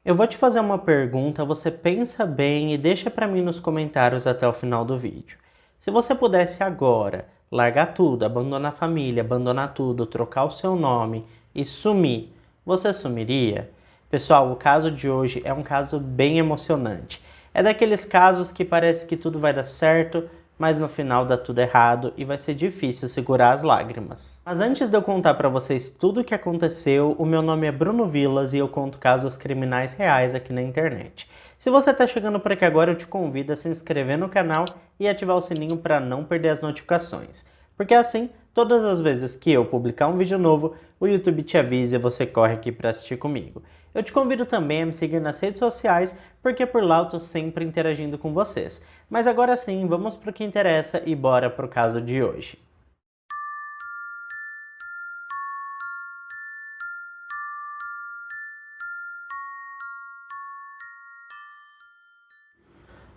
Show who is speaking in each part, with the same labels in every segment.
Speaker 1: Eu vou te fazer uma pergunta, você pensa bem e deixa para mim nos comentários até o final do vídeo. Se você pudesse agora largar tudo, abandonar a família, abandonar tudo, trocar o seu nome e sumir, você sumiria? Pessoal, o caso de hoje é um caso bem emocionante. É daqueles casos que parece que tudo vai dar certo, mas no final dá tudo errado e vai ser difícil segurar as lágrimas. Mas antes de eu contar para vocês tudo o que aconteceu, o meu nome é Bruno Vilas e eu conto casos criminais reais aqui na internet. Se você está chegando por aqui agora, eu te convido a se inscrever no canal e ativar o sininho para não perder as notificações. Porque assim, todas as vezes que eu publicar um vídeo novo, o YouTube te avisa e você corre aqui para assistir comigo. Eu te convido também a me seguir nas redes sociais, porque por lá eu tô sempre interagindo com vocês. Mas agora sim, vamos para o que interessa e bora pro caso de hoje.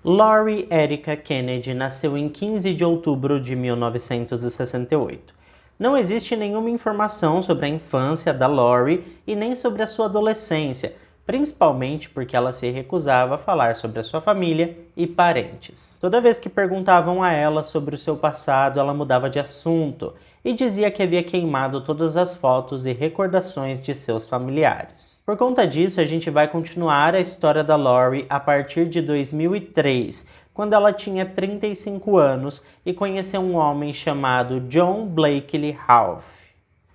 Speaker 1: Lori Erica Kennedy nasceu em 15 de outubro de 1968. Não existe nenhuma informação sobre a infância da Lori e nem sobre a sua adolescência, principalmente porque ela se recusava a falar sobre a sua família e parentes. Toda vez que perguntavam a ela sobre o seu passado, ela mudava de assunto e dizia que havia queimado todas as fotos e recordações de seus familiares. Por conta disso, a gente vai continuar a história da Lori a partir de 2003, quando ela tinha 35 anos e conheceu um homem chamado John Blakely Ralph.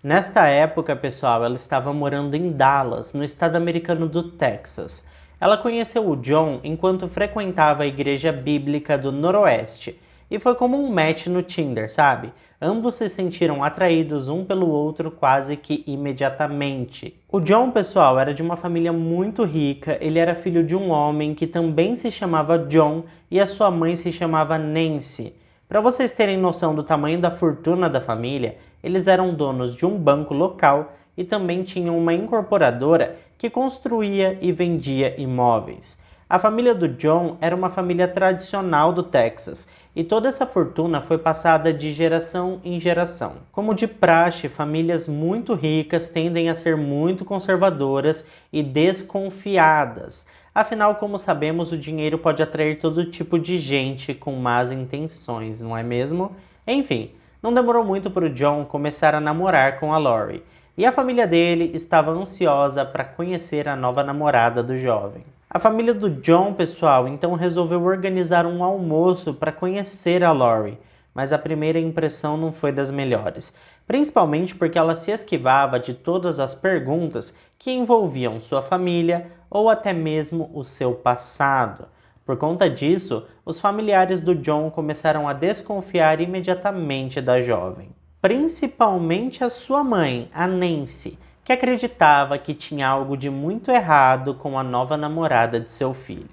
Speaker 1: Nesta época, pessoal, ela estava morando em Dallas, no estado americano do Texas. Ela conheceu o John enquanto frequentava a igreja bíblica do Noroeste, e foi como um match no Tinder, sabe? Ambos se sentiram atraídos um pelo outro quase que imediatamente. O John, pessoal, era de uma família muito rica, ele era filho de um homem que também se chamava John e a sua mãe se chamava Nancy. Para vocês terem noção do tamanho da fortuna da família, eles eram donos de um banco local e também tinham uma incorporadora que construía e vendia imóveis. A família do John era uma família tradicional do Texas e toda essa fortuna foi passada de geração em geração. Como de praxe, famílias muito ricas tendem a ser muito conservadoras e desconfiadas. Afinal, como sabemos, o dinheiro pode atrair todo tipo de gente com más intenções, não é mesmo? Enfim, não demorou muito para o John começar a namorar com a Lori, e a família dele estava ansiosa para conhecer a nova namorada do jovem. A família do John, pessoal, então resolveu organizar um almoço para conhecer a Lori, mas a primeira impressão não foi das melhores, principalmente porque ela se esquivava de todas as perguntas que envolviam sua família ou até mesmo o seu passado. Por conta disso, os familiares do John começaram a desconfiar imediatamente da jovem. Principalmente a sua mãe, a Nancy, que acreditava que tinha algo de muito errado com a nova namorada de seu filho.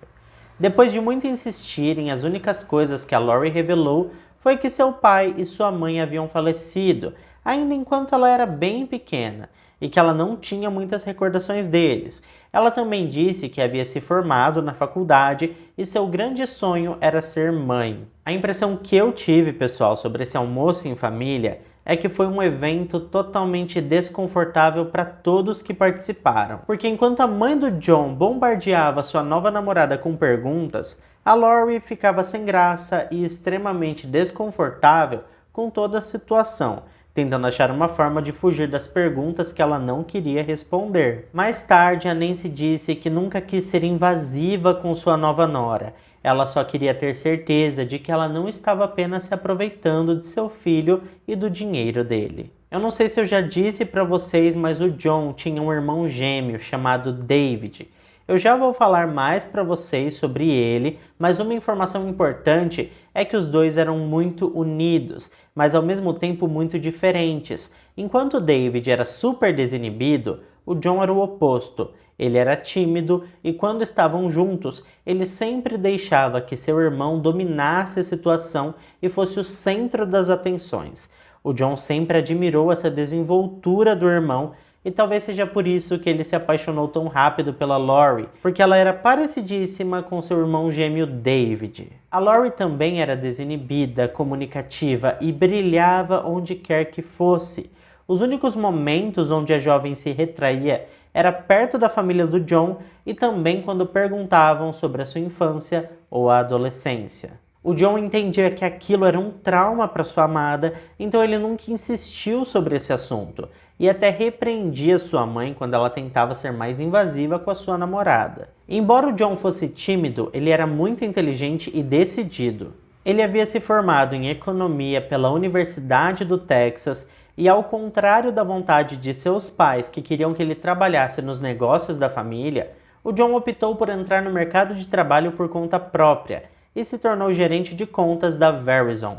Speaker 1: Depois de muito insistirem, as únicas coisas que a Lori revelou foi que seu pai e sua mãe haviam falecido, ainda enquanto ela era bem pequena, e que ela não tinha muitas recordações deles. Ela também disse que havia se formado na faculdade e seu grande sonho era ser mãe. A impressão que eu tive, pessoal, sobre esse almoço em família é que foi um evento totalmente desconfortável para todos que participaram. Porque enquanto a mãe do John bombardeava sua nova namorada com perguntas, a Lori ficava sem graça e extremamente desconfortável com toda a situação, tentando achar uma forma de fugir das perguntas que ela não queria responder. Mais tarde, a Nancy disse que nunca quis ser invasiva com sua nova nora. Ela só queria ter certeza de que ela não estava apenas se aproveitando de seu filho e do dinheiro dele. Eu não sei se eu já disse para vocês, mas o John tinha um irmão gêmeo chamado David. Eu já vou falar mais para vocês sobre ele, mas uma informação importante é que os dois eram muito unidos, mas ao mesmo tempo muito diferentes. Enquanto David era super desinibido, o John era o oposto. Ele era tímido e quando estavam juntos, ele sempre deixava que seu irmão dominasse a situação e fosse o centro das atenções. O John sempre admirou essa desenvoltura do irmão e talvez seja por isso que ele se apaixonou tão rápido pela Lori, porque ela era parecidíssima com seu irmão gêmeo David. A Lori também era desinibida, comunicativa e brilhava onde quer que fosse. Os únicos momentos onde a jovem se retraía era perto da família do John e também quando perguntavam sobre a sua infância ou a adolescência. O John entendia que aquilo era um trauma para sua amada, então ele nunca insistiu sobre esse assunto e até repreendia sua mãe quando ela tentava ser mais invasiva com a sua namorada. Embora o John fosse tímido, ele era muito inteligente e decidido. Ele havia se formado em economia pela Universidade do Texas e, ao contrário da vontade de seus pais, que queriam que ele trabalhasse nos negócios da família, o John optou por entrar no mercado de trabalho por conta própria e se tornou gerente de contas da Verizon.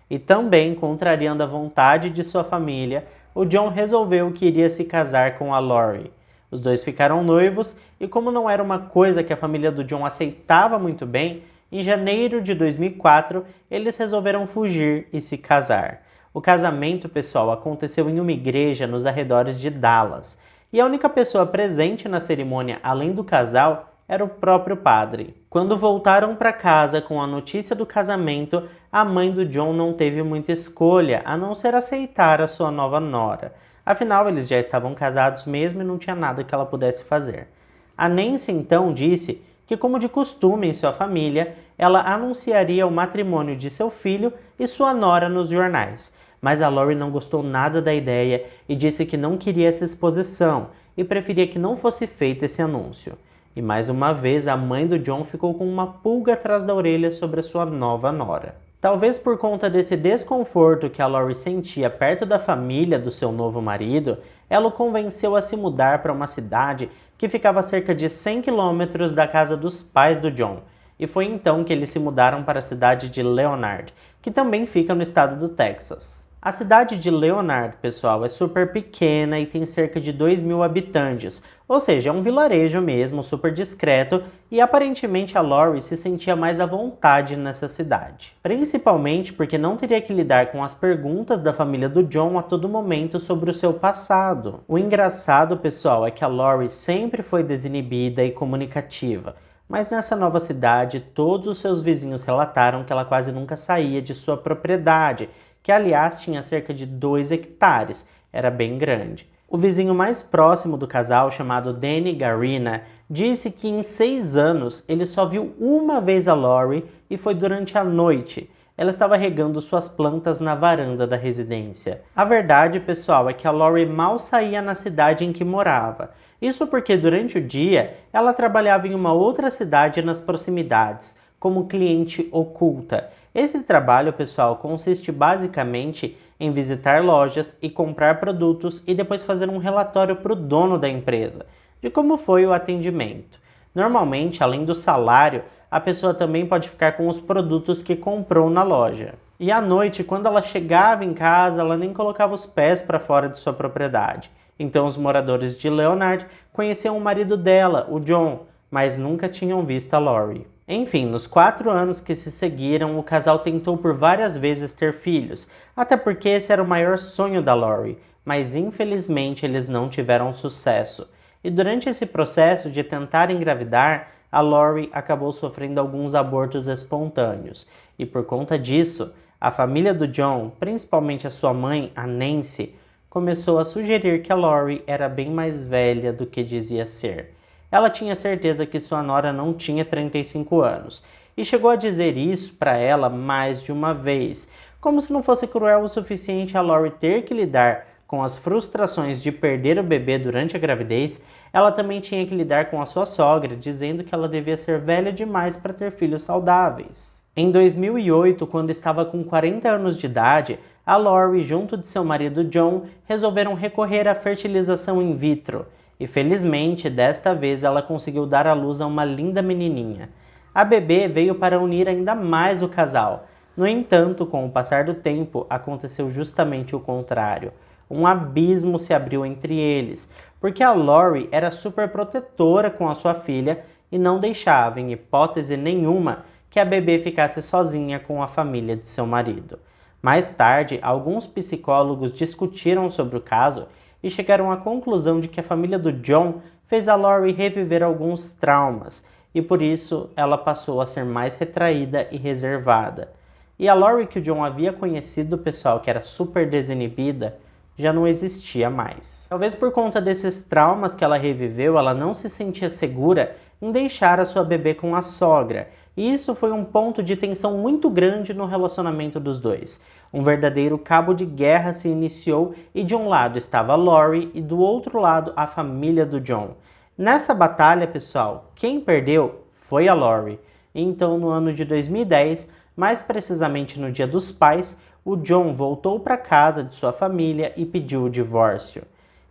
Speaker 1: E também, contrariando a vontade de sua família, o John resolveu que iria se casar com a Lori. Os dois ficaram noivos e, como não era uma coisa que a família do John aceitava muito bem, em janeiro de 2004 eles resolveram fugir e se casar. O casamento, pessoal, aconteceu em uma igreja nos arredores de Dallas. E a única pessoa presente na cerimônia, além do casal, era o próprio padre. Quando voltaram para casa com a notícia do casamento, a mãe do John não teve muita escolha, a não ser aceitar a sua nova nora. Afinal, eles já estavam casados mesmo e não tinha nada que ela pudesse fazer. A Nancy então disse que, como de costume em sua família, ela anunciaria o matrimônio de seu filho e sua nora nos jornais. Mas a Lori não gostou nada da ideia e disse que não queria essa exposição e preferia que não fosse feito esse anúncio. E mais uma vez a mãe do John ficou com uma pulga atrás da orelha sobre a sua nova nora. Talvez por conta desse desconforto que a Lori sentia perto da família do seu novo marido, ela o convenceu a se mudar para uma cidade que ficava a cerca de 100 quilômetros da casa dos pais do John. E foi então que eles se mudaram para a cidade de Leonard, que também fica no estado do Texas. A cidade de Leonard, pessoal, é super pequena e tem cerca de 2.000 habitantes, ou seja, é um vilarejo mesmo, super discreto, e aparentemente a Lori se sentia mais à vontade nessa cidade. Principalmente porque não teria que lidar com as perguntas da família do John a todo momento sobre o seu passado. O engraçado, pessoal, é que a Lori sempre foi desinibida e comunicativa, mas nessa nova cidade todos os seus vizinhos relataram que ela quase nunca saía de sua propriedade, que aliás tinha cerca de 2 hectares, era bem grande. O vizinho mais próximo do casal, chamado Danny Garina, disse que em 6 anos ele só viu uma vez a Lori e foi durante a noite. Ela estava regando suas plantas na varanda da residência. A verdade, pessoal, é que a Lori mal saía na cidade em que morava. Isso porque durante o dia ela trabalhava em uma outra cidade nas proximidades, como cliente oculta. Esse trabalho, pessoal, consiste basicamente em visitar lojas e comprar produtos e depois fazer um relatório para o dono da empresa de como foi o atendimento. Normalmente, além do salário, a pessoa também pode ficar com os produtos que comprou na loja. E à noite, quando ela chegava em casa, ela nem colocava os pés para fora de sua propriedade. Então os moradores de Leonard conheciam o marido dela, o John, mas nunca tinham visto a Lori. Enfim, nos 4 anos que se seguiram, o casal tentou por várias vezes ter filhos, até porque esse era o maior sonho da Lori, mas infelizmente eles não tiveram sucesso. E durante esse processo de tentar engravidar, a Lori acabou sofrendo alguns abortos espontâneos. E por conta disso, a família do John, principalmente a sua mãe, a Nancy, começou a sugerir que a Lori era bem mais velha do que dizia ser. Ela tinha certeza que sua nora não tinha 35 anos e chegou a dizer isso para ela mais de uma vez, como se não fosse cruel o suficiente a Lori ter que lidar com as frustrações de perder o bebê durante a gravidez. Ela também tinha que lidar com a sua sogra, dizendo que ela devia ser velha demais para ter filhos saudáveis. Em 2008, quando estava com 40 anos de idade, a Lori, junto de seu marido John, resolveram recorrer à fertilização in vitro. E felizmente, desta vez, ela conseguiu dar à luz a uma linda menininha. A bebê veio para unir ainda mais o casal. No entanto, com o passar do tempo, aconteceu justamente o contrário. Um abismo se abriu entre eles, porque a Lori era super protetora com a sua filha e não deixava, em hipótese nenhuma, que a bebê ficasse sozinha com a família de seu marido. Mais tarde, alguns psicólogos discutiram sobre o caso e chegaram à conclusão de que a família do John fez a Lori reviver alguns traumas e por isso ela passou a ser mais retraída e reservada. E a Lori que o John havia conhecido, pessoal, que era super desinibida, já não existia mais. Talvez por conta desses traumas que ela reviveu, ela não se sentia segura em deixar a sua bebê com a sogra. E isso foi um ponto de tensão muito grande no relacionamento dos dois. Um verdadeiro cabo de guerra se iniciou e de um lado estava a Lori e do outro lado a família do John. Nessa batalha, pessoal, quem perdeu foi a Lori. Então, no ano de 2010, mais precisamente no Dia dos Pais, o John voltou para casa de sua família e pediu o divórcio.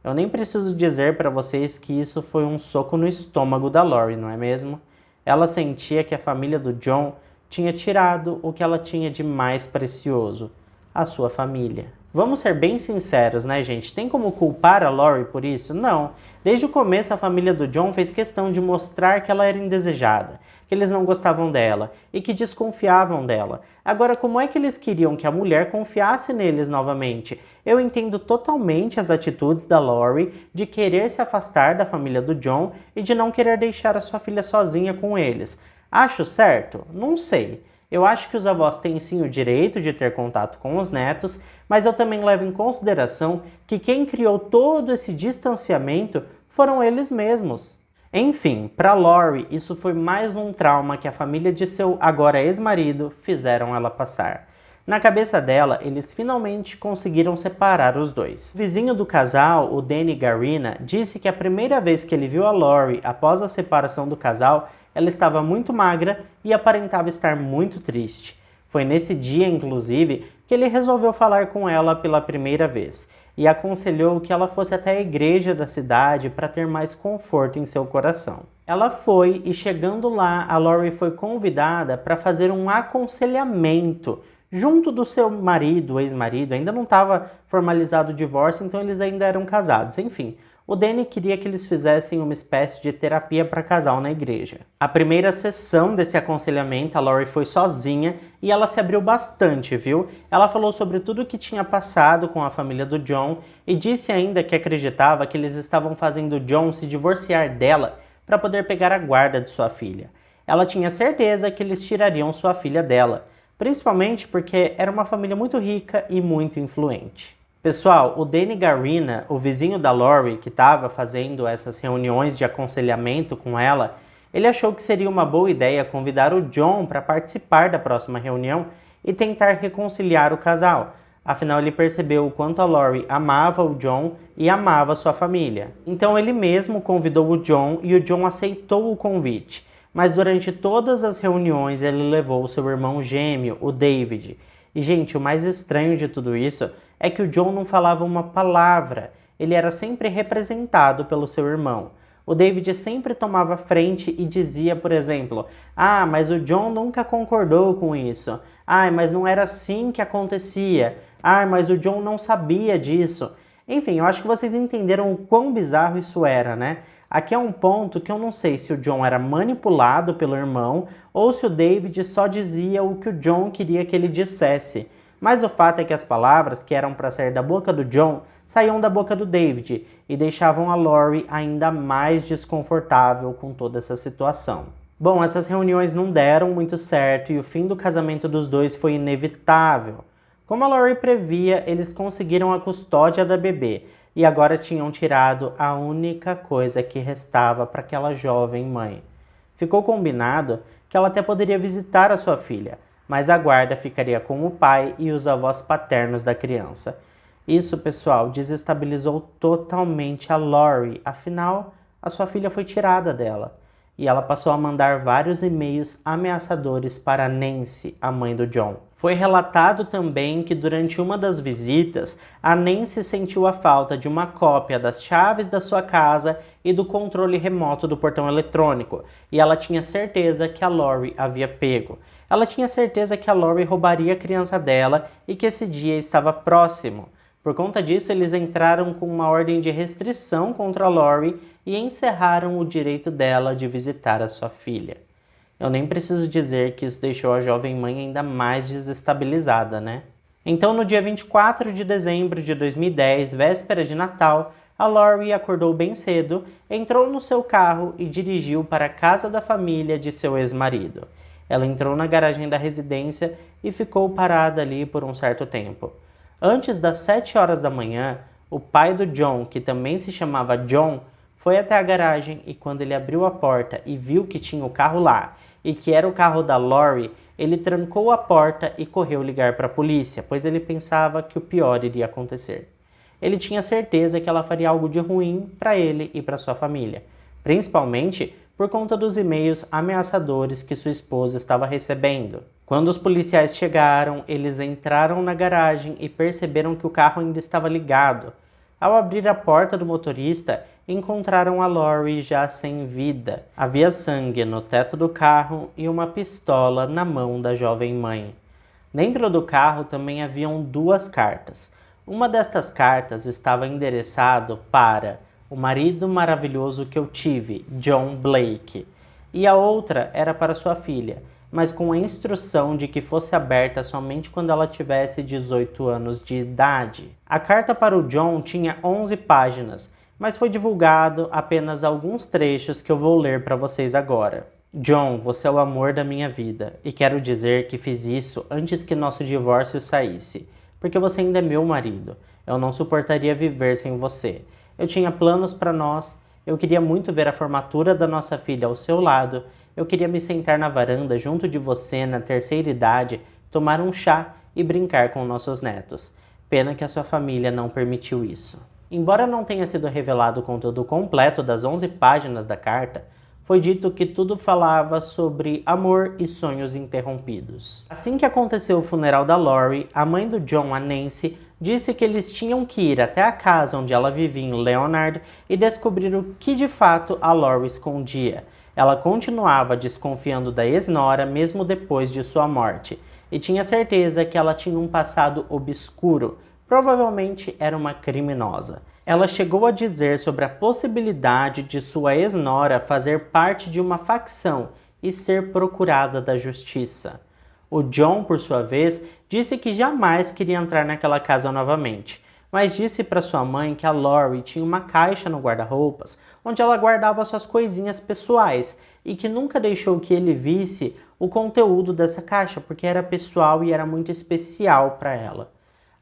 Speaker 1: Eu nem preciso dizer para vocês que isso foi um soco no estômago da Lori, não é mesmo? Ela sentia que a família do John tinha tirado o que ela tinha de mais precioso, a sua família. Vamos ser bem sinceros, né, gente? Tem como culpar a Lori por isso? Não. Desde o começo, a família do John fez questão de mostrar que ela era indesejada, que eles não gostavam dela e que desconfiavam dela. Agora, como é que eles queriam que a mulher confiasse neles novamente? Eu entendo totalmente as atitudes da Lori de querer se afastar da família do John e de não querer deixar a sua filha sozinha com eles. Acho certo? Não sei. Eu acho que os avós têm sim o direito de ter contato com os netos, mas eu também levo em consideração que quem criou todo esse distanciamento foram eles mesmos. Enfim, para Lori, isso foi mais um trauma que a família de seu agora ex-marido fizeram ela passar. Na cabeça dela, eles finalmente conseguiram separar os dois. O vizinho do casal, o Danny Garina, disse que a primeira vez que ele viu a Lori após a separação do casal, ela estava muito magra e aparentava estar muito triste. Foi nesse dia, inclusive, que ele resolveu falar com ela pela primeira vez e aconselhou que ela fosse até a igreja da cidade para ter mais conforto em seu coração. Ela foi e, chegando lá, a Lori foi convidada para fazer um aconselhamento junto do seu marido, o ex-marido. Ainda não estava formalizado o divórcio, então eles ainda eram casados. Enfim, o Danny queria que eles fizessem uma espécie de terapia para casal na igreja. A primeira sessão desse aconselhamento, a Lori foi sozinha e ela se abriu bastante, viu? Ela falou sobre tudo o que tinha passado com a família do John e disse ainda que acreditava que eles estavam fazendo o John se divorciar dela para poder pegar a guarda de sua filha. Ela tinha certeza que eles tirariam sua filha dela, principalmente porque era uma família muito rica e muito influente. Pessoal, o Danny Garina, o vizinho da Lori que estava fazendo essas reuniões de aconselhamento com ela, ele achou que seria uma boa ideia convidar o John para participar da próxima reunião e tentar reconciliar o casal. Afinal, ele percebeu o quanto a Lori amava o John e amava sua família. Então ele mesmo convidou o John e o John aceitou o convite. Mas durante todas as reuniões ele levou seu irmão gêmeo, o David. E gente, o mais estranho de tudo isso é que o John não falava uma palavra, ele era sempre representado pelo seu irmão. O David sempre tomava frente e dizia, por exemplo, ah, mas o John nunca concordou com isso. Ah, mas não era assim que acontecia. Ah, mas o John não sabia disso. Enfim, eu acho que vocês entenderam o quão bizarro isso era, né? Aqui é um ponto que eu não sei se o John era manipulado pelo irmão ou se o David só dizia o que o John queria que ele dissesse. Mas o fato é que as palavras que eram para sair da boca do John saíam da boca do David e deixavam a Lori ainda mais desconfortável com toda essa situação. Bom, essas reuniões não deram muito certo e o fim do casamento dos dois foi inevitável. Como a Lori previa, eles conseguiram a custódia da bebê e agora tinham tirado a única coisa que restava para aquela jovem mãe. Ficou combinado que ela até poderia visitar a sua filha, mas a guarda ficaria com o pai e os avós paternos da criança. Isso, pessoal, desestabilizou totalmente a Lori, afinal, a sua filha foi tirada dela. E ela passou a mandar vários e-mails ameaçadores para Nancy, a mãe do John. Foi relatado também que durante uma das visitas, a Nancy sentiu a falta de uma cópia das chaves da sua casa e do controle remoto do portão eletrônico, e ela tinha certeza que a Lori havia pego. Ela tinha certeza que a Lori roubaria a criança dela e que esse dia estava próximo. Por conta disso, eles entraram com uma ordem de restrição contra a Lori e encerraram o direito dela de visitar a sua filha. Eu nem preciso dizer que isso deixou a jovem mãe ainda mais desestabilizada, né? Então, no dia 24 de dezembro de 2010, véspera de Natal, a Lori acordou bem cedo, entrou no seu carro e dirigiu para a casa da família de seu ex-marido. Ela entrou na garagem da residência e ficou parada ali por um certo tempo. Antes das 7 horas da manhã, o pai do John, que também se chamava John, foi até a garagem e quando ele abriu a porta e viu que tinha o carro lá e que era o carro da Lori, ele trancou a porta e correu ligar para a polícia, pois ele pensava que o pior iria acontecer. Ele tinha certeza que ela faria algo de ruim para ele e para sua família, principalmente por conta dos e-mails ameaçadores que sua esposa estava recebendo. Quando os policiais chegaram, eles entraram na garagem e perceberam que o carro ainda estava ligado. Ao abrir a porta do motorista, encontraram a Lori já sem vida. Havia sangue no teto do carro e uma pistola na mão da jovem mãe. Dentro do carro também haviam 2 cartas. Uma destas cartas estava endereçado para o marido maravilhoso que eu tive, John Blake, e a outra era para sua filha, mas com a instrução de que fosse aberta somente quando ela tivesse 18 anos de idade. A carta para o John tinha 11 páginas, mas foi divulgado apenas alguns trechos que eu vou ler para vocês agora. John, você é o amor da minha vida, e quero dizer que fiz isso antes que nosso divórcio saísse, porque você ainda é meu marido. Eu não suportaria viver sem você. Eu tinha planos para nós, eu queria muito ver a formatura da nossa filha ao seu lado, eu queria me sentar na varanda junto de você na terceira idade, tomar um chá e brincar com nossos netos. Pena que a sua família não permitiu isso. Embora não tenha sido revelado o conteúdo completo das 11 páginas da carta, foi dito que tudo falava sobre amor e sonhos interrompidos. Assim que aconteceu o funeral da Lori, a mãe do John, a Nancy, disse que eles tinham que ir até a casa onde ela vivia em Leonard e descobrir o que de fato a Lori escondia. Ela continuava desconfiando da ex-nora mesmo depois de sua morte, e tinha certeza que ela tinha um passado obscuro, provavelmente era uma criminosa. Ela chegou a dizer sobre a possibilidade de sua ex-nora fazer parte de uma facção e ser procurada da justiça. O John, por sua vez, disse que jamais queria entrar naquela casa novamente, mas disse para sua mãe que a Lori tinha uma caixa no guarda-roupas onde ela guardava suas coisinhas pessoais e que nunca deixou que ele visse o conteúdo dessa caixa porque era pessoal e era muito especial para ela.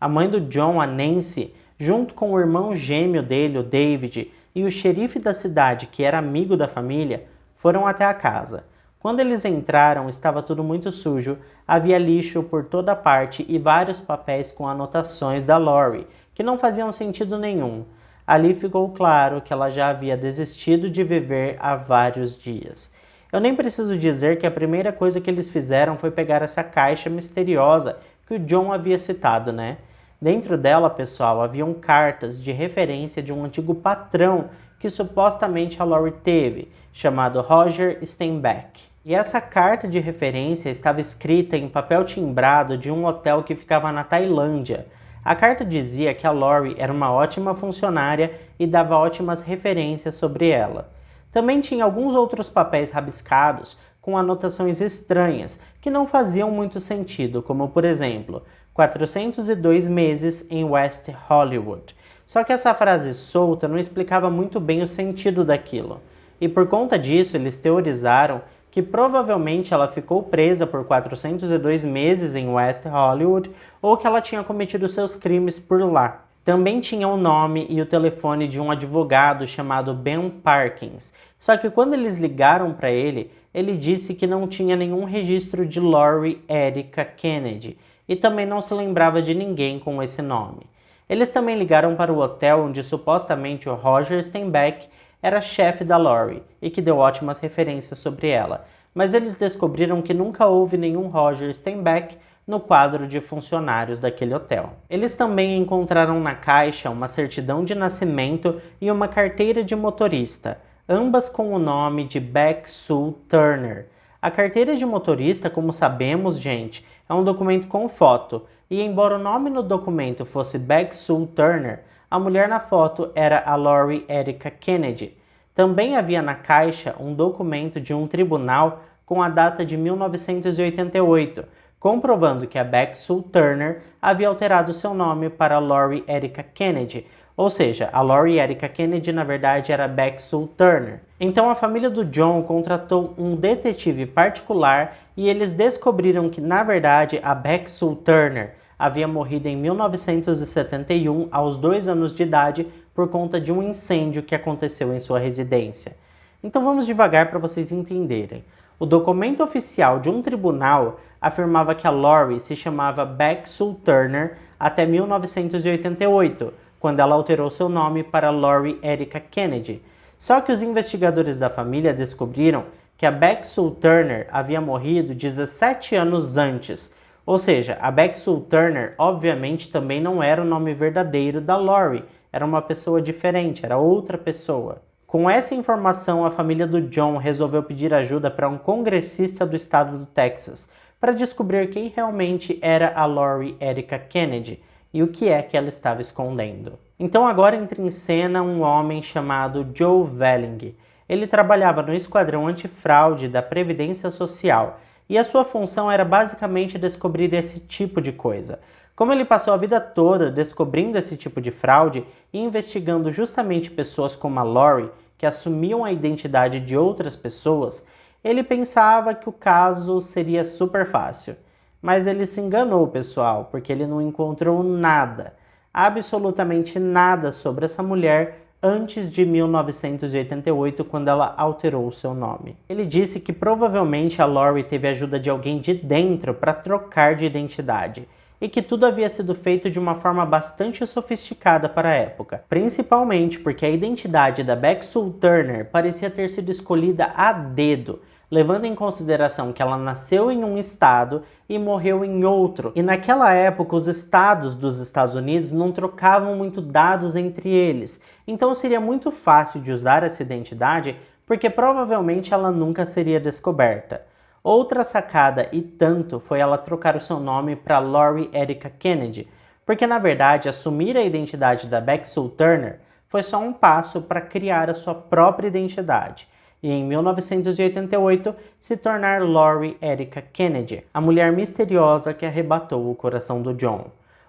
Speaker 1: A mãe do John, a Nancy, junto com o irmão gêmeo dele, o David, e o xerife da cidade, que era amigo da família, foram até a casa. Quando eles entraram, estava tudo muito sujo, havia lixo por toda parte e vários papéis com anotações da Lori, que não faziam sentido nenhum. Ali ficou claro que ela já havia desistido de viver há vários dias. Eu nem preciso dizer que a primeira coisa que eles fizeram foi pegar essa caixa misteriosa que o John havia citado, né? Dentro dela, pessoal, haviam cartas de referência de um antigo patrão que supostamente a Lori teve, chamado Roger Steinbeck. E essa carta de referência estava escrita em papel timbrado de um hotel que ficava na Tailândia. A carta dizia que a Lori era uma ótima funcionária e dava ótimas referências sobre ela. Também tinha alguns outros papéis rabiscados com anotações estranhas que não faziam muito sentido, como por exemplo, 402 meses em West Hollywood. Só que essa frase solta não explicava muito bem o sentido daquilo. E por conta disso, eles teorizaram que provavelmente ela ficou presa por 402 meses em West Hollywood ou que ela tinha cometido seus crimes por lá. Também tinha o nome e o telefone de um advogado chamado Ben Parkins. Só que quando eles ligaram para ele, ele disse que não tinha nenhum registro de Lori Erica Kennedy e também não se lembrava de ninguém com esse nome. Eles também ligaram para o hotel onde supostamente o Roger Steinbeck era chefe da Lori e que deu ótimas referências sobre ela, mas eles descobriram que nunca houve nenhum Roger Steinbeck no quadro de funcionários daquele hotel. Eles também encontraram na caixa uma certidão de nascimento e uma carteira de motorista, ambas com o nome de Beck Sue Turner. A carteira de motorista, como sabemos, gente, é um documento com foto, e embora o nome no documento fosse Beck Sue Turner, a mulher na foto era a Lori Erica Kennedy. Também havia na caixa um documento de um tribunal com a data de 1988, comprovando que a Beck Sue Turner havia alterado seu nome para Lori Erica Kennedy, ou seja, a Lori Erica Kennedy na verdade era Beck Sue Turner. Então a família do John contratou um detetive particular e eles descobriram que na verdade a Beck Sue Turner havia morrido em 1971 aos 2 anos de idade por conta de um incêndio que aconteceu em sua residência. Então vamos devagar para vocês entenderem. O documento oficial de um tribunal afirmava que a Lori se chamava Bexul Turner até 1988, quando ela alterou seu nome para Lori Erica Kennedy. Só que os investigadores da família descobriram que a Bexul Turner havia morrido 17 anos antes. Ou seja, a Bexul Turner obviamente também não era o nome verdadeiro da Lori, era uma pessoa diferente, era outra pessoa. Com essa informação, a família do John resolveu pedir ajuda para um congressista do estado do Texas, para descobrir quem realmente era a Lori Erica Kennedy e o que é que ela estava escondendo. Então agora entra em cena um homem chamado Joe Velling. Ele trabalhava no esquadrão antifraude da Previdência Social e a sua função era basicamente descobrir esse tipo de coisa. Como ele passou a vida toda descobrindo esse tipo de fraude e investigando justamente pessoas como a Lori, que assumiam a identidade de outras pessoas, ele pensava que o caso seria super fácil. Mas ele se enganou, pessoal, porque ele não encontrou nada, absolutamente nada sobre essa mulher antes de 1988, quando ela alterou o seu nome. Ele disse que provavelmente a Lori teve ajuda de alguém de dentro para trocar de identidade, e que tudo havia sido feito de uma forma bastante sofisticada para a época, principalmente porque a identidade da Bexul Turner parecia ter sido escolhida a dedo, levando em consideração que ela nasceu em um estado e morreu em outro. E naquela época os estados dos Estados Unidos não trocavam muito dados entre eles, então seria muito fácil de usar essa identidade porque provavelmente ela nunca seria descoberta. Outra sacada e tanto foi ela trocar o seu nome para Lori Erica Kennedy, porque na verdade assumir a identidade da Bexul Turner foi só um passo para criar a sua própria identidade e em 1988 se tornar Lori Erica Kennedy, a mulher misteriosa que arrebatou o coração do John.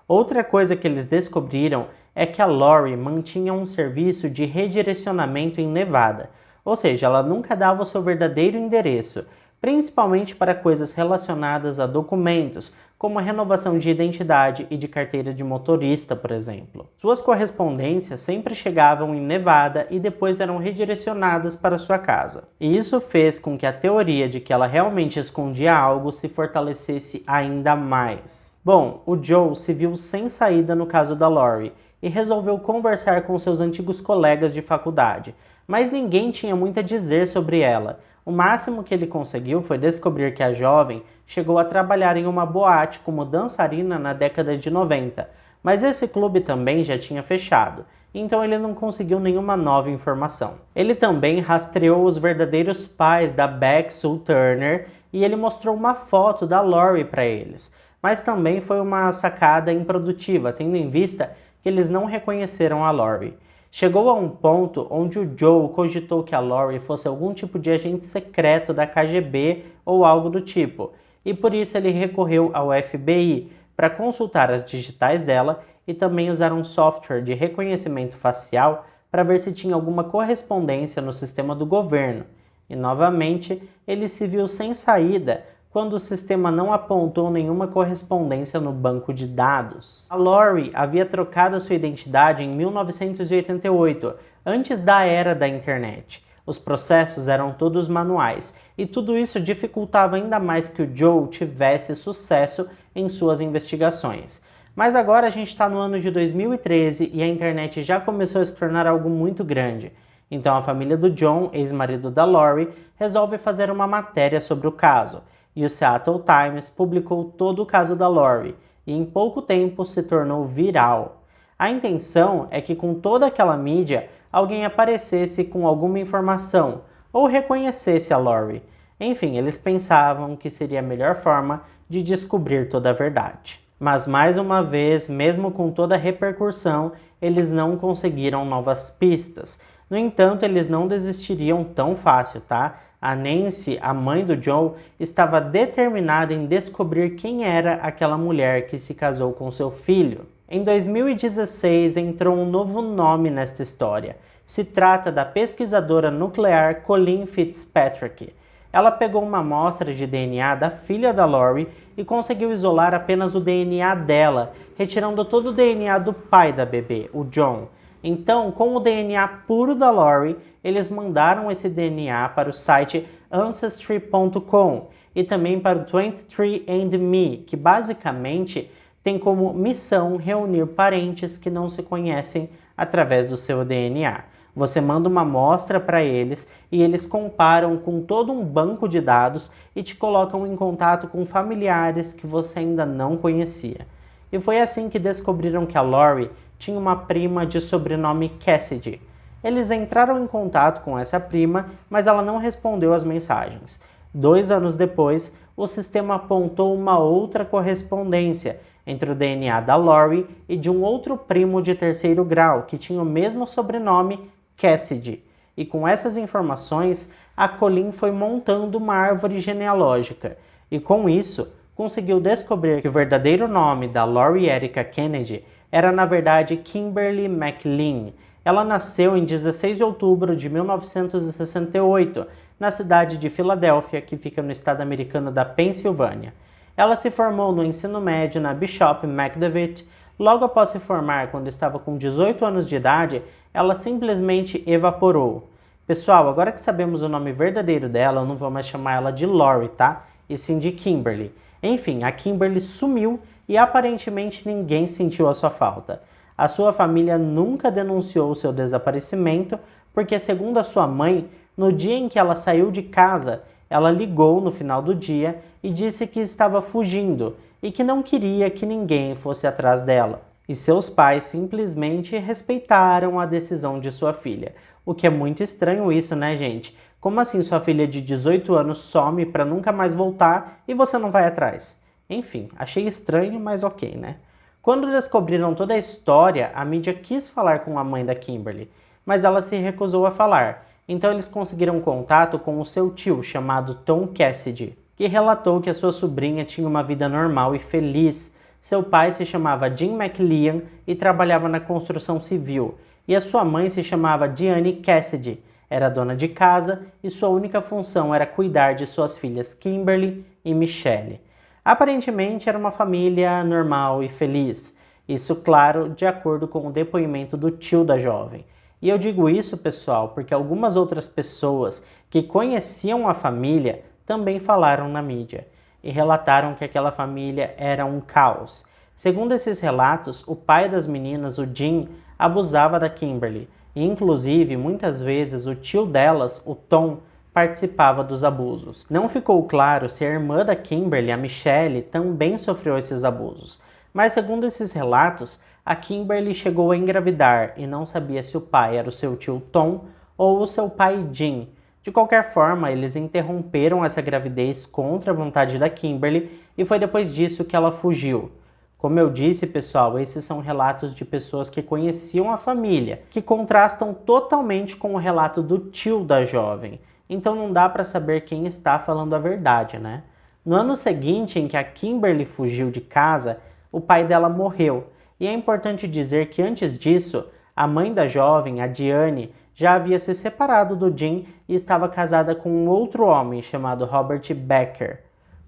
Speaker 1: Outra coisa que eles descobriram é que a Lori mantinha um serviço de redirecionamento em Nevada, ou seja, ela nunca dava o seu verdadeiro endereço, principalmente para coisas relacionadas a documentos, como a renovação de identidade e de carteira de motorista, por exemplo. Suas correspondências sempre chegavam em Nevada e depois eram redirecionadas para sua casa. E isso fez com que a teoria de que ela realmente escondia algo se fortalecesse ainda mais. Bom, o Joe se viu sem saída no caso da Lori e resolveu conversar com seus antigos colegas de faculdade, mas ninguém tinha muito a dizer sobre ela. O máximo que ele conseguiu foi descobrir que a jovem chegou a trabalhar em uma boate como dançarina na década de 90, mas esse clube também já tinha fechado, então ele não conseguiu nenhuma nova informação. Ele também rastreou os verdadeiros pais da Bexul Turner e ele mostrou uma foto da Lori para eles, mas também foi uma sacada improdutiva, tendo em vista que eles não reconheceram a Lori. Chegou a um ponto onde o Joe cogitou que a Lori fosse algum tipo de agente secreto da KGB ou algo do tipo, e por isso ele recorreu ao FBI para consultar as digitais dela e também usar um software de reconhecimento facial para ver se tinha alguma correspondência no sistema do governo. E novamente, ele se viu sem saída quando o sistema não apontou nenhuma correspondência no banco de dados. A Lori havia trocado sua identidade em 1988, antes da era da internet. Os processos eram todos manuais, e tudo isso dificultava ainda mais que o Joe tivesse sucesso em suas investigações. Mas agora a gente está no ano de 2013 e a internet já começou a se tornar algo muito grande. Então a família do John, ex-marido da Lori, resolve fazer uma matéria sobre o caso. E o Seattle Times publicou todo o caso da Lori, e em pouco tempo se tornou viral. A intenção é que com toda aquela mídia, alguém aparecesse com alguma informação, ou reconhecesse a Lori. Enfim, eles pensavam que seria a melhor forma de descobrir toda a verdade. Mas mais uma vez, mesmo com toda a repercussão, eles não conseguiram novas pistas. No entanto, eles não desistiriam tão fácil, tá? A Nancy, a mãe do Joe, estava determinada em descobrir quem era aquela mulher que se casou com seu filho. Em 2016 entrou um novo nome nesta história. Se trata da pesquisadora nuclear Colleen Fitzpatrick. ela pegou uma amostra de DNA da filha da Lori e conseguiu isolar apenas o DNA dela, retirando todo o DNA do pai da bebê, o John. Então, com o DNA puro da Lori, eles mandaram esse DNA para o site Ancestry.com e também para o 23andMe, que basicamente tem como missão reunir parentes que não se conhecem através do seu DNA. Você manda uma amostra para eles e eles comparam com todo um banco de dados e te colocam em contato com familiares que você ainda não conhecia. E foi assim que descobriram que a Lori tinha uma prima de sobrenome Cassidy. Eles entraram em contato com essa prima, mas ela não respondeu às mensagens. 2 anos depois, o sistema apontou uma outra correspondência entre o DNA da Lori e de um outro primo de terceiro grau, que tinha o mesmo sobrenome, Cassidy. E com essas informações, a Colleen foi montando uma árvore genealógica. E com isso, conseguiu descobrir que o verdadeiro nome da Lori Erica Kennedy era, na verdade, Kimberly McLean. Ela nasceu em 16 de outubro de 1968, na cidade de Filadélfia, que fica no estado americano da Pensilvânia. Ela se formou no ensino médio na Bishop McDevitt. Logo após se formar, quando estava com 18 anos de idade, ela simplesmente evaporou. Pessoal, agora que sabemos o nome verdadeiro dela, eu não vou mais chamar ela de Lori, tá? E sim de Kimberly. Enfim, a Kimberly sumiu e aparentemente ninguém sentiu a sua falta. A sua família nunca denunciou o seu desaparecimento, porque, segundo a sua mãe, no dia em que ela saiu de casa, ela ligou no final do dia e disse que estava fugindo e que não queria que ninguém fosse atrás dela. E seus pais simplesmente respeitaram a decisão de sua filha. O que é muito estranho isso, né, gente? Como assim sua filha de 18 anos some para nunca mais voltar e você não vai atrás? Enfim, achei estranho, mas ok, né? Quando descobriram toda a história, a mídia quis falar com a mãe da Kimberly, mas ela se recusou a falar. Então eles conseguiram contato com o seu tio, chamado Tom Cassidy, que relatou que a sua sobrinha tinha uma vida normal e feliz. Seu pai se chamava Jim McLean e trabalhava na construção civil, e a sua mãe se chamava Diane Cassidy, era dona de casa e sua única função era cuidar de suas filhas Kimberly e Michelle. Aparentemente era uma família normal e feliz, isso, claro, de acordo com o depoimento do tio da jovem. E eu digo isso, pessoal, porque algumas outras pessoas que conheciam a família também falaram na mídia e relataram que aquela família era um caos. Segundo esses relatos, o pai das meninas, o Jim, abusava da Kimberly e, inclusive, muitas vezes o tio delas, o Tom, participava dos abusos. Não ficou claro se a irmã da Kimberly, a Michelle, também sofreu esses abusos, mas segundo esses relatos, a Kimberly chegou a engravidar e não sabia se o pai era o seu tio Tom ou o seu pai Jim. De qualquer forma, eles interromperam essa gravidez contra a vontade da Kimberly e foi depois disso que ela fugiu. Como eu disse, pessoal, esses são relatos de pessoas que conheciam a família, que contrastam totalmente com o relato do tio da jovem. Então não dá para saber quem está falando a verdade, né? No ano seguinte em que a Kimberly fugiu de casa, o pai dela morreu. E é importante dizer que antes disso, a mãe da jovem, a Diane, já havia se separado do Jim e estava casada com um outro homem chamado Robert Becker.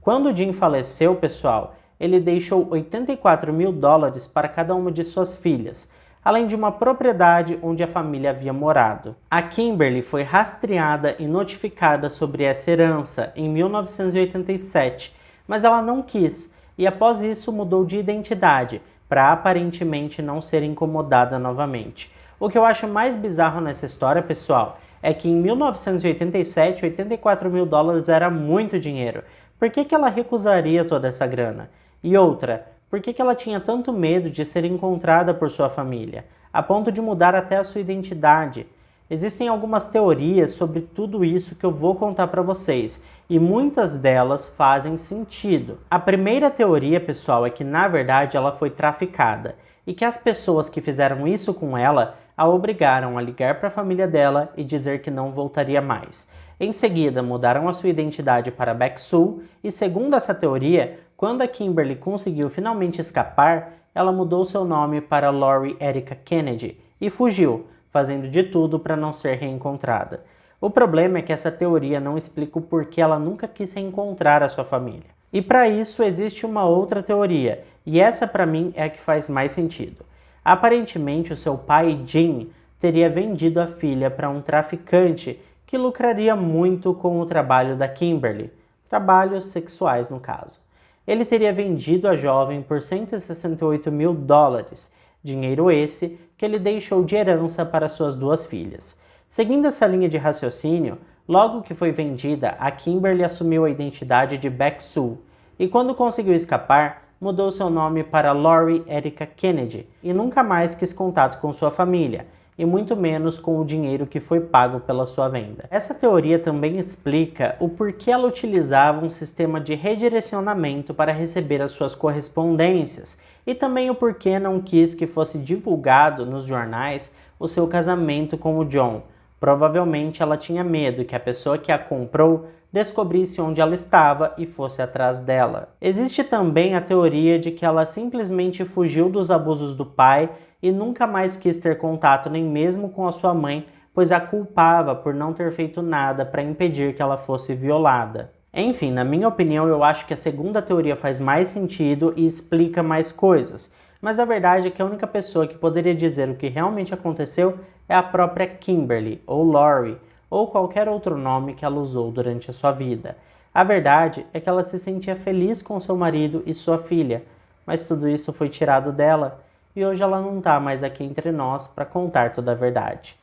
Speaker 1: Quando o Jim faleceu, pessoal, ele deixou $84 mil para cada uma de suas filhas, além de uma propriedade onde a família havia morado. A Kimberly foi rastreada e notificada sobre essa herança em 1987, mas ela não quis e após isso mudou de identidade para aparentemente não ser incomodada novamente. O que eu acho mais bizarro nessa história, pessoal, é que em 1987, $84 mil era muito dinheiro. Por que ela recusaria toda essa grana? E outra, por que ela tinha tanto medo de ser encontrada por sua família, a ponto de mudar até a sua identidade? Existem algumas teorias sobre tudo isso que eu vou contar para vocês, e muitas delas fazem sentido. A primeira teoria, pessoal, é que na verdade ela foi traficada, e que as pessoas que fizeram isso com ela a obrigaram a ligar para a família dela e dizer que não voltaria mais. Em seguida, mudaram a sua identidade para Beck Sul e, segundo essa teoria, quando a Kimberly conseguiu finalmente escapar, ela mudou seu nome para Lori Erica Kennedy e fugiu, fazendo de tudo para não ser reencontrada. O problema é que essa teoria não explica o porquê ela nunca quis reencontrar a sua família. E para isso existe uma outra teoria, e essa para mim é a que faz mais sentido. Aparentemente o seu pai, Jim, teria vendido a filha para um traficante que lucraria muito com o trabalho da Kimberly, trabalhos sexuais no caso. Ele teria vendido a jovem por $168 mil, dinheiro esse que ele deixou de herança para suas duas filhas. Seguindo essa linha de raciocínio, logo que foi vendida, a Kimberly assumiu a identidade de Beck Sue e quando conseguiu escapar, mudou seu nome para Lori Erica Kennedy e nunca mais quis contato com sua família, e muito menos com o dinheiro que foi pago pela sua venda. Essa teoria também explica o porquê ela utilizava um sistema de redirecionamento para receber as suas correspondências e também o porquê não quis que fosse divulgado nos jornais o seu casamento com o John. Provavelmente ela tinha medo que a pessoa que a comprou descobrisse onde ela estava e fosse atrás dela. Existe também a teoria de que ela simplesmente fugiu dos abusos do pai e nunca mais quis ter contato nem mesmo com a sua mãe, pois a culpava por não ter feito nada para impedir que ela fosse violada. Enfim, na minha opinião, eu acho que a segunda teoria faz mais sentido e explica mais coisas, mas a verdade é que a única pessoa que poderia dizer o que realmente aconteceu é a própria Kimberly, ou Lori, ou qualquer outro nome que ela usou durante a sua vida. A verdade é que ela se sentia feliz com seu marido e sua filha, mas tudo isso foi tirado dela e hoje ela não está mais aqui entre nós para contar toda a verdade.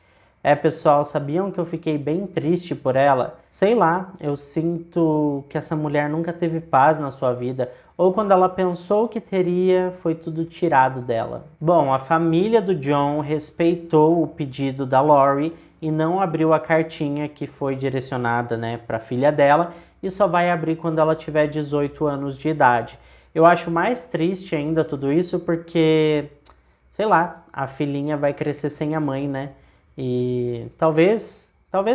Speaker 1: Pessoal, sabiam que eu fiquei bem triste por ela? Sei lá, eu sinto que essa mulher nunca teve paz na sua vida, ou quando ela pensou que teria, foi tudo tirado dela. Bom, a família do John respeitou o pedido da Lori e não abriu a cartinha que foi direcionada, para a filha dela, e só vai abrir quando ela tiver 18 anos de idade. Eu acho mais triste ainda tudo isso porque, sei lá, a filhinha vai crescer sem a mãe, E talvez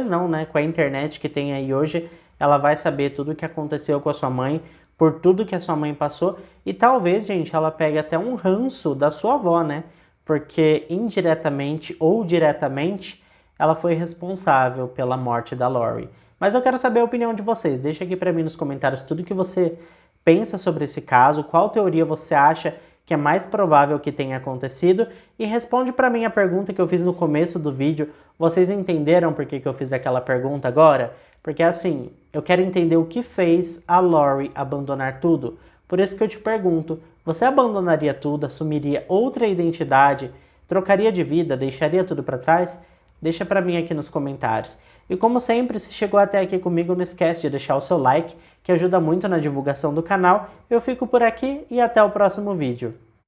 Speaker 1: não, com a internet que tem aí hoje, ela vai saber tudo o que aconteceu com a sua mãe, por tudo que a sua mãe passou, e talvez, gente, ela pegue até um ranço da sua avó, Porque indiretamente ou diretamente, ela foi responsável pela morte da Lori. Mas eu quero saber a opinião de vocês. Deixa aqui pra mim nos comentários tudo que você pensa sobre esse caso, qual teoria você acha que é mais provável que tenha acontecido, e responde para mim a pergunta que eu fiz no começo do vídeo. Vocês entenderam por que eu fiz aquela pergunta agora? Porque assim, eu quero entender o que fez a Lori abandonar tudo. Por isso que eu te pergunto, você abandonaria tudo, assumiria outra identidade, trocaria de vida, deixaria tudo para trás? Deixa para mim aqui nos comentários. E como sempre, se chegou até aqui comigo, não esquece de deixar o seu like, que ajuda muito na divulgação do canal. Eu fico por aqui e até o próximo vídeo.